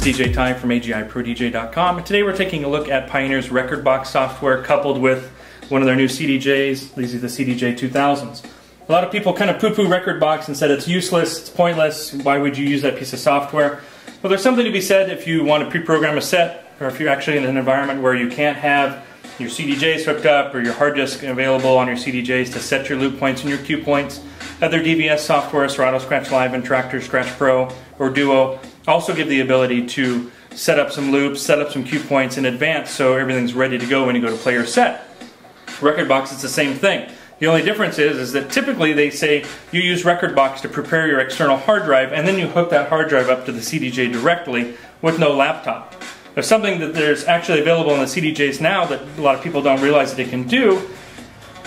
DJ Ty from agiprodj.com, and today we're taking a look at Pioneer's rekordbox software coupled with one of their new CDJs. These are the CDJ 2000s. A lot of people kind of poo-poo rekordbox and said it's useless, it's pointless, why would you use that piece of software? Well, there's something to be said if you want to pre-program a set, or if you're actually in an environment where you can't have your CDJs hooked up or your hard disk available on your CDJs to set your loop points and your cue points. Other DVS software, Serato Scratch Live and Traktor Scratch Pro or Duo, also give the ability to set up some loops, set up some cue points in advance so everything's ready to go when you go to play your set. rekordbox, it's the same thing. The only difference is that typically they say you use rekordbox to prepare your external hard drive and then you hook that hard drive up to the CDJ directly with no laptop. There's something that there's actually available in the CDJs now that a lot of people don't realize that they can do,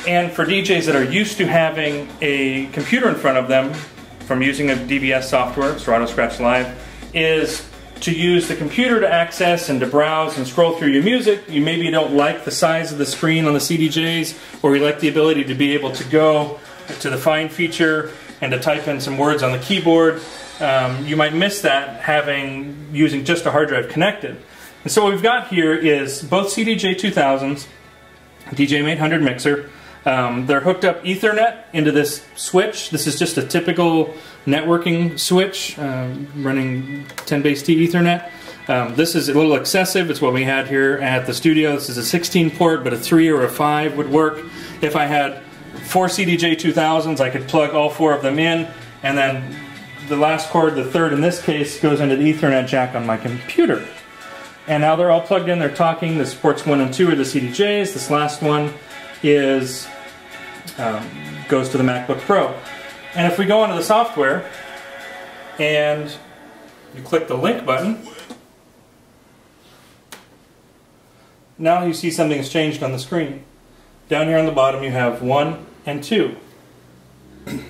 and for DJs that are used to having a computer in front of them from using a DVS software, Serato Scratch Live, is to use the computer to access and to browse and scroll through your music. You maybe don't like the size of the screen on the CDJs, or you like the ability to be able to go to the find feature and to type in some words on the keyboard. You might miss that using just a hard drive connected. And so what we've got here is both CDJ 2000s, DJ 800 mixer. They're hooked up Ethernet into this switch. This is just a typical networking switch running 10 base T Ethernet. This is a little excessive. It's what we had here at the studio. This is a 16 port, but a 3 or a 5 would work. If I had 4 CDJ 2000s, I could plug all 4 of them in, and then the last cord, the third in this case, goes into the Ethernet jack on my computer. And now they're all plugged in, they're talking. This ports 1 and 2 are the CDJs. This last one is goes to the MacBook Pro. And if we go onto the software and you click the link button, now you see something has changed on the screen. Down here on the bottom you have 1 and 2. And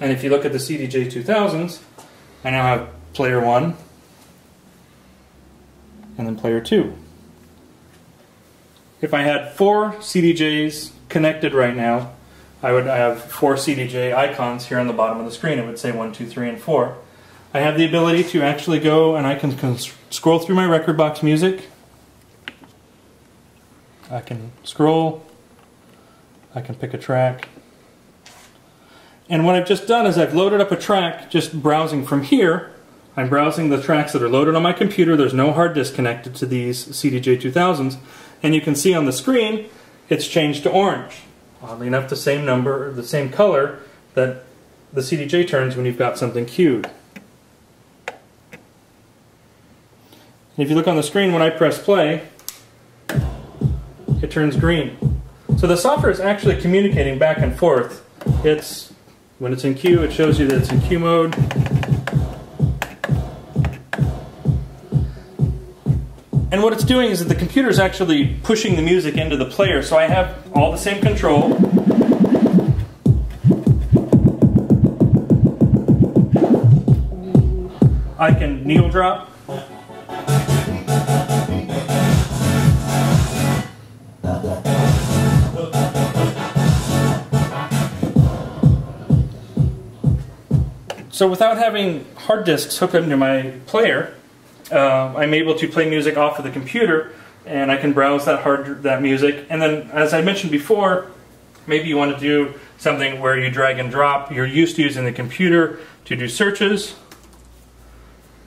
if you look at the CDJ 2000s, I now have player 1 and then player 2. If I had 4 CDJs connected right now, I would have 4 CDJ icons here on the bottom of the screen. It would say 1, 2, 3, and 4. I have the ability to actually go and I can scroll through my rekordbox music. I can scroll. I can pick a track. And what I've just done is I've loaded up a track just browsing from here. I'm browsing the tracks that are loaded on my computer. There's no hard disk connected to these CDJ 2000s. And you can see on the screen it's changed to orange. Oddly enough, the same number, the same color that the CDJ turns when you've got something queued. And if you look on the screen when I press play, it turns green. So the software is actually communicating back and forth. When it's in queue, it shows you that it's in queue mode. And what it's doing is that the computer is actually pushing the music into the player, so I have all the same control. I can needle drop. So without having hard disks hooked into my player, I'm able to play music off of the computer, and I can browse that music. And then, as I mentioned before, maybe you want to do something where you drag and drop. You're used to using the computer to do searches.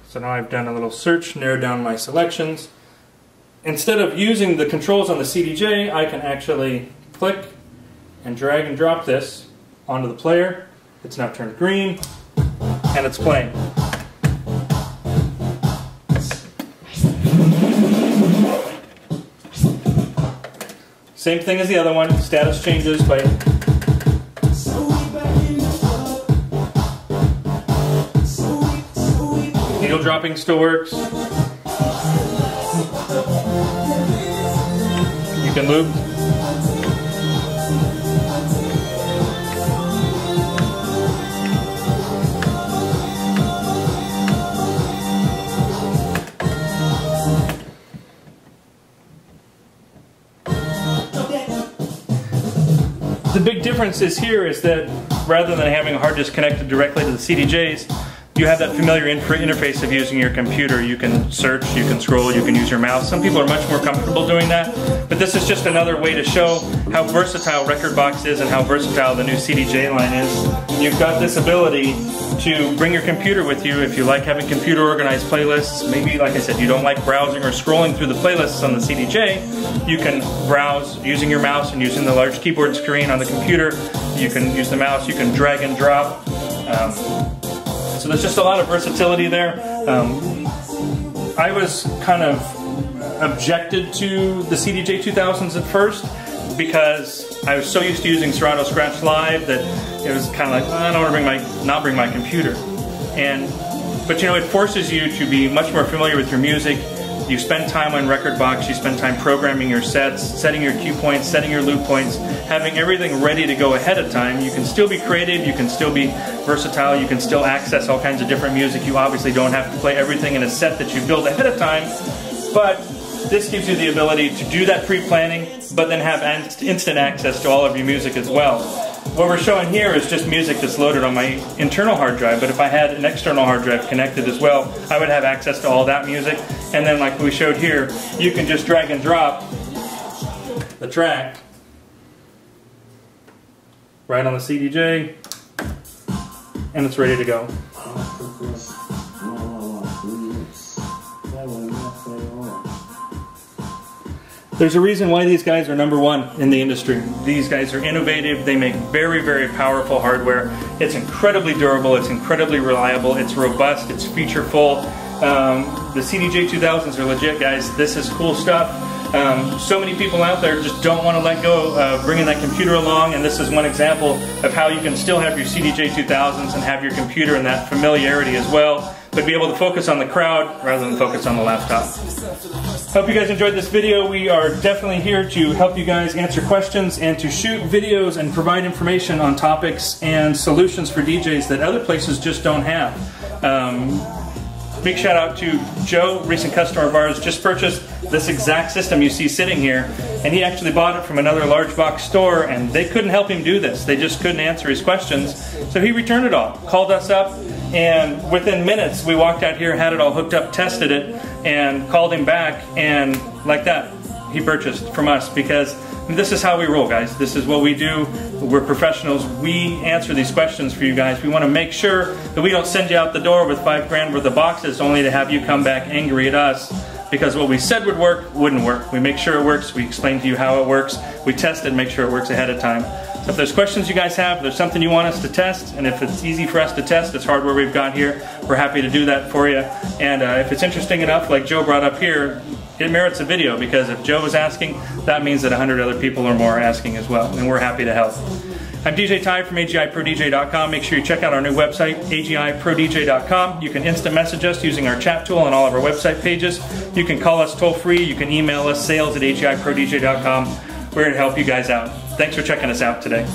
So now I've done a little search, narrowed down my selections. Instead of using the controls on the CDJ, I can actually click and drag and drop this onto the player. It's now turned green, and it's playing. Same thing as the other one, status changes by needle dropping still works. You can loop. The big difference is that rather than having a hard disk connected directly to the CDJs, you have that familiar interface of using your computer. You can search, you can scroll, you can use your mouse. Some people are much more comfortable doing that, but this is just another way to show how versatile rekordbox is and how versatile the new CDJ line is. You've got this ability to bring your computer with you if you like having computer organized playlists. Maybe, like I said, you don't like browsing or scrolling through the playlists on the CDJ. You can browse using your mouse and using the large keyboard screen on the computer. You can use the mouse, you can drag and drop. So there's just a lot of versatility there. I was kind of objected to the CDJ 2000s at first because I was so used to using Serato Scratch Live that it was kind of like, I don't want to not bring my computer. But you know, it forces you to be much more familiar with your music. You spend time on rekordbox, you spend time programming your sets, setting your cue points, setting your loop points, having everything ready to go ahead of time. You can still be creative, you can still be versatile, you can still access all kinds of different music. You obviously don't have to play everything in a set that you build ahead of time, but this gives you the ability to do that pre-planning, but then have instant access to all of your music as well. What we're showing here is just music that's loaded on my internal hard drive, but if I had an external hard drive connected as well, I would have access to all that music. And then, like we showed here, you can just drag and drop the track right on the CDJ, and it's ready to go. There's a reason why these guys are #1 in the industry. These guys are innovative, they make very, very powerful hardware. It's incredibly durable, it's incredibly reliable, it's robust, it's featureful. The CDJ 2000s are legit, guys. This is cool stuff. So many people out there just don't want to let go of bringing that computer along, and this is one example of how you can still have your CDJ 2000s and have your computer and that familiarity as well, but be able to focus on the crowd rather than focus on the laptop. Hope you guys enjoyed this video. We are definitely here to help you guys answer questions and to shoot videos and provide information on topics and solutions for DJs that other places just don't have. Big shout out to Joe, recent customer of ours, just purchased this exact system you see sitting here, and he actually bought it from another large box store, and they couldn't help him do this. They just couldn't answer his questions, so he returned it all, called us up, and within minutes we walked out here, had it all hooked up, tested it, and called him back, and like that, he purchased from us, because this is how we roll, guys. This is what we do. We're professionals. We answer these questions for you guys. We want to make sure that we don't send you out the door with $5 grand worth of boxes only to have you come back angry at us because what we said would work wouldn't work. We make sure it works. We explain to you how it works. We test it and make sure it works ahead of time. So if there's questions you guys have, if there's something you want us to test, and if it's easy for us to test, it's hardware we've got here, we're happy to do that for you. And if it's interesting enough, like Joe brought up here, it merits a video, because if Joe is asking, that means that 100 other people or more are asking as well, and we're happy to help. I'm DJ Ty from agiprodj.com. Make sure you check out our new website, agiprodj.com. You can instant message us using our chat tool on all of our website pages. You can call us toll free. You can email us, sales@agiprodj.com. We're here to help you guys out. Thanks for checking us out today.